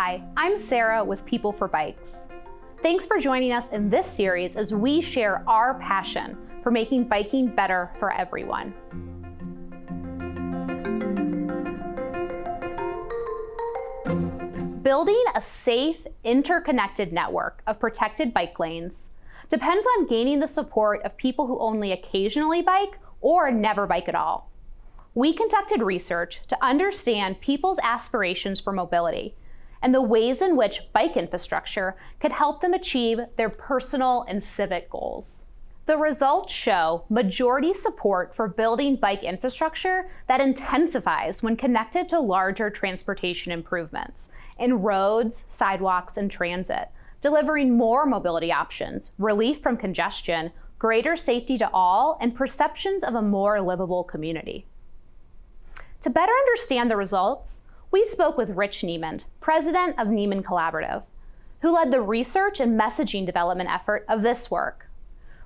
Hi, I'm Sarah with People for Bikes. Thanks for joining us in this series as we share our passion for making biking better for everyone. Building a safe, interconnected network of protected bike lanes depends on gaining the support of people who only occasionally bike or never bike at all. We conducted research to understand people's aspirations for mobility and the ways in which bike infrastructure could help them achieve their personal and civic goals. The results show majority support for building bike infrastructure that intensifies when connected to larger transportation improvements in roads, sidewalks, and transit, delivering more mobility options, relief from congestion, greater safety to all, and perceptions of a more livable community. To better understand the results, we spoke with Rich Niemand, president of Niemand Collaborative, who led the research and messaging development effort of this work.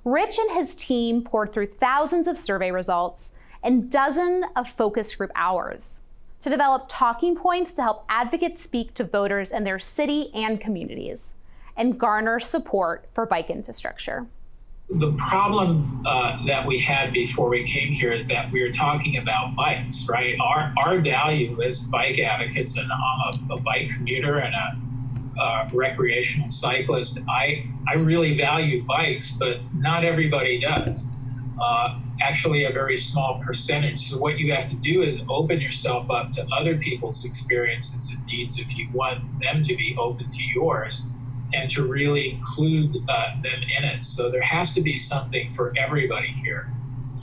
Rich and his team poured through thousands of survey results and dozens of focus group hours to develop talking points to help advocates speak to voters in their city and communities and garner support for bike infrastructure. The problem that we had before we came here is that we were talking about bikes, right? Our value as bike advocates, and I'm a bike commuter and a recreational cyclist. I really value bikes, but not everybody does. Actually, a very small percentage. So what you have to do is open yourself up to other people's experiences and needs if you want them to be open to yours, and to really include them in it. So there has to be something for everybody here.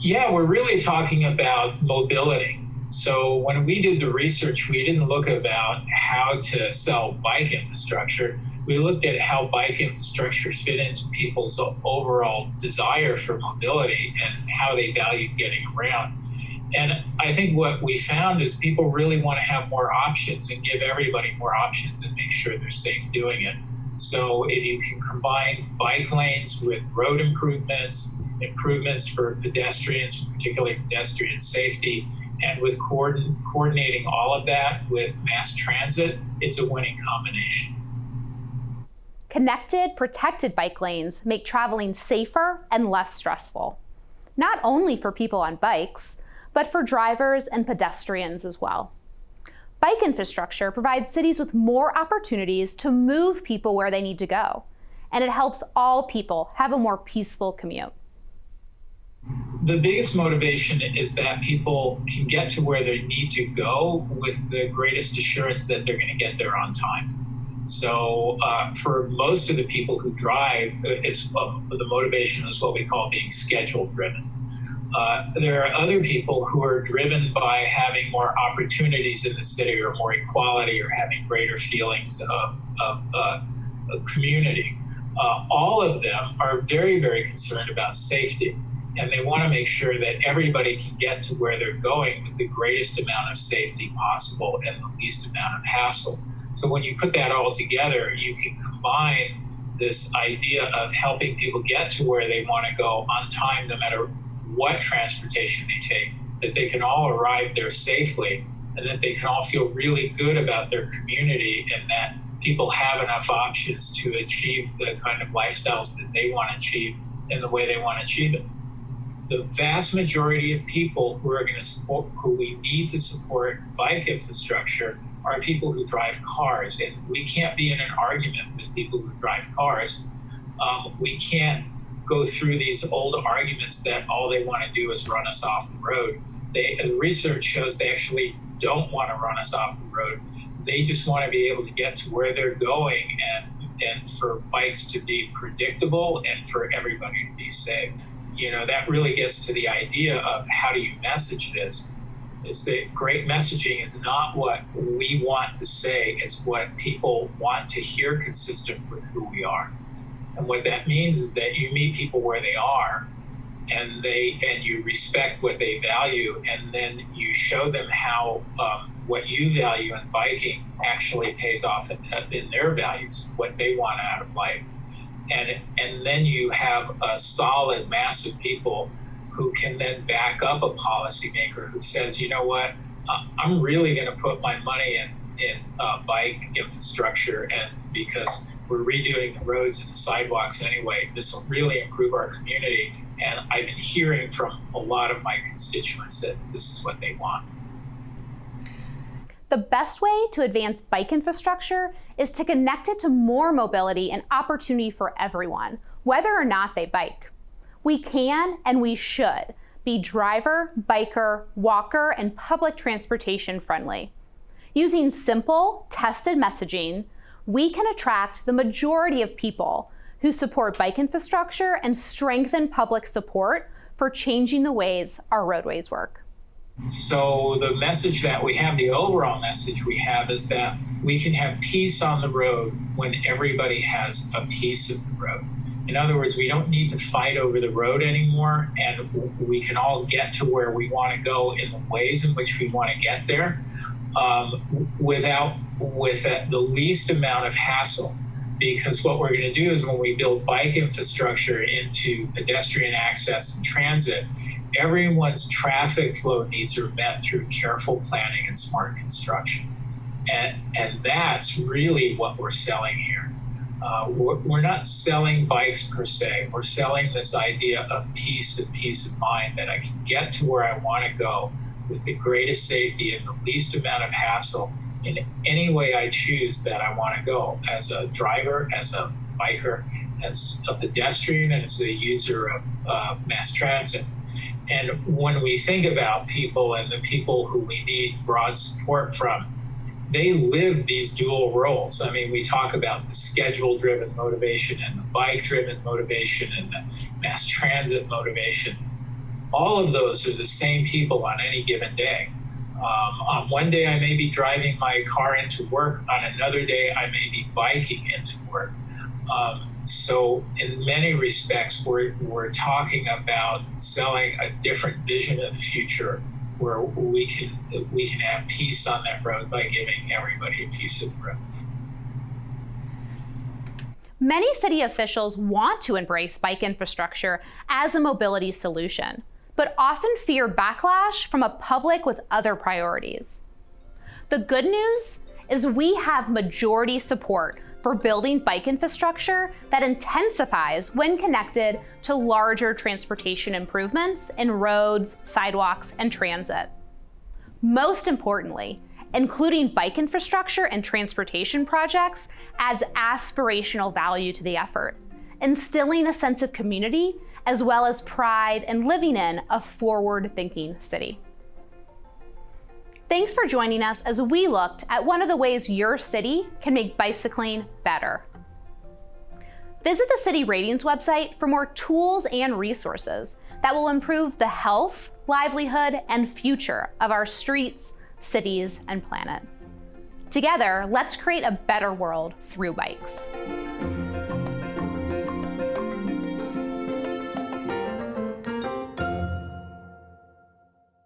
Yeah, we're really talking about mobility. So when we did the research, we didn't look about how to sell bike infrastructure. We looked at how bike infrastructure fit into people's overall desire for mobility and how they value getting around. And I think what we found is people really want to have more options and give everybody more options and make sure they're safe doing it. So if you can combine bike lanes with road improvements for pedestrians, particularly pedestrian safety, and with coordinating all of that with mass transit, it's a winning combination. Connected, protected bike lanes make traveling safer and less stressful, not only for people on bikes, but for drivers and pedestrians as well. Bike infrastructure provides cities with more opportunities to move people where they need to go, and it helps all people have a more peaceful commute. The biggest motivation is that people can get to where they need to go with the greatest assurance that they're going to get there on time. So for most of the people who drive, the motivation is what we call being schedule driven. There are other people who are driven by having more opportunities in the city or more equality or having greater feelings of community. All of them are very, very concerned about safety, and they want to make sure that everybody can get to where they're going with the greatest amount of safety possible and the least amount of hassle. So when you put that all together, you can combine this idea of helping people get to where they want to go on time, no matter what transportation they take, that they can all arrive there safely, and that they can all feel really good about their community, and that people have enough options to achieve the kind of lifestyles that they want to achieve in the way they want to achieve it. The vast majority of people who are going to support, who we need to support bike infrastructure, are people who drive cars, and we can't be in an argument with people who drive cars. We can't go through these old arguments that all they want to do is run us off the road. The research shows they actually don't want to run us off the road. They just want to be able to get to where they're going, and for bikes to be predictable and for everybody to be safe. You know, that really gets to the idea of how do you message this. Is that great messaging is not what we want to say, it's what people want to hear consistent with who we are. And what that means is that you meet people where they are, and you respect what they value, and then you show them how what you value in biking actually pays off in their values, what they want out of life. And then you have a solid mass of people who can then back up a policymaker who says, you know what, I'm really going to put my money in bike infrastructure, and because we're redoing the roads and the sidewalks anyway, this will really improve our community. And I've been hearing from a lot of my constituents that this is what they want. The best way to advance bike infrastructure is to connect it to more mobility and opportunity for everyone, whether or not they bike. We can and we should be driver, biker, walker, and public transportation friendly. Using simple, tested messaging, we can attract the majority of people who support bike infrastructure and strengthen public support for changing the ways our roadways work. So the message that we have, the overall message we have, is that we can have peace on the road when everybody has a piece of the road. In other words, we don't need to fight over the road anymore, and we can all get to where we want to go in the ways in which we want to get there with the least amount of hassle. Because what we're going to do is when we build bike infrastructure into pedestrian access and transit, everyone's traffic flow needs are met through careful planning and smart construction. And that's really what we're selling here. We're not selling bikes per se. We're selling this idea of peace and peace of mind, that I can get to where I want to go with the greatest safety and the least amount of hassle in any way I choose that I want to go, as a driver, as a biker, as a pedestrian, and as a user of mass transit. And when we think about people and the people who we need broad support from, they live these dual roles. I mean, we talk about the schedule-driven motivation and the bike-driven motivation and the mass transit motivation. All of those are the same people on any given day. On one day, I may be driving my car into work. On another day, I may be biking into work. So in many respects, we're talking about selling a different vision of the future, where we can have peace on that road by giving everybody a piece of the road. Many city officials want to embrace bike infrastructure as a mobility solution, but often fear backlash from a public with other priorities. The good news is we have majority support for building bike infrastructure that intensifies when connected to larger transportation improvements in roads, sidewalks, and transit. Most importantly, including bike infrastructure and transportation projects adds aspirational value to the effort, instilling a sense of community as well as pride in living in a forward-thinking city. Thanks for joining us as we looked at one of the ways your city can make bicycling better. Visit the City Ratings website for more tools and resources that will improve the health, livelihood, and future of our streets, cities, and planet. Together, let's create a better world through bikes.